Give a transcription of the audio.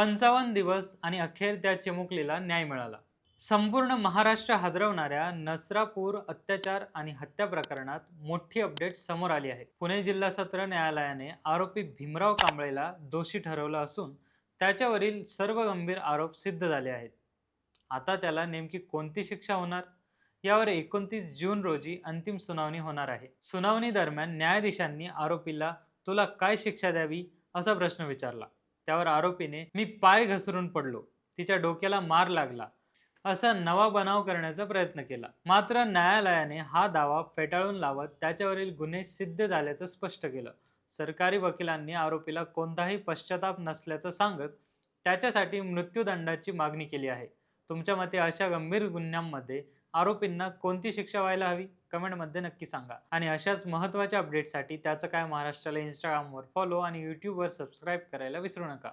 55 दिवस आणि अखेर त्या चिमुकलीला न्याय मिळाला. संपूर्ण महाराष्ट्र हादरवणाऱ्या नसरापूर अत्याचार आणि हत्या प्रकरणात मोठी अपडेट समोर आली आहे. पुणे जिल्हा सत्र न्यायालयाने आरोपी भीमराव कांबळेला दोषी ठरवलं असून त्याच्यावरील सर्व गंभीर आरोप सिद्ध झाले आहेत. आता त्याला नेमकी कोणती शिक्षा होणार यावर 29 जून रोजी अंतिम सुनावणी होणार आहे. सुनावणी दरम्यान न्यायाधीशांनी आरोपीला तुला काय शिक्षा द्यावी असा प्रश्न विचारला. त्यावर आरोपीने मी पाय घसरून पडलो, तिच्या डोक्याला मार लागला असा नवा बनाव करण्याचा प्रयत्न केला. मात्र न्यायालयाने हा दावा फेटाळून लावत त्याच्यावरील गुन्हे सिद्ध झाल्याचं स्पष्ट केलं. सरकारी वकिलांनी आरोपीला कोणताही पश्चाताप नसल्याचं सांगत त्याच्यासाठी मृत्यूदंडाची मागणी केली आहे. तुमच्या मते अशा गंभीर गुन्ह्यांमध्ये आरोपींना कोणती शिक्षा व्हायला हवी? कमेंटमध्ये नक्की सांगा. आणि अशाच महत्त्वाच्या अपडेटसाठी त्याचं काय महाराष्ट्राला इंस्टाग्रामवर फॉलो आणि यूट्यूबवर सबस्क्राईब करायला विसरू नका.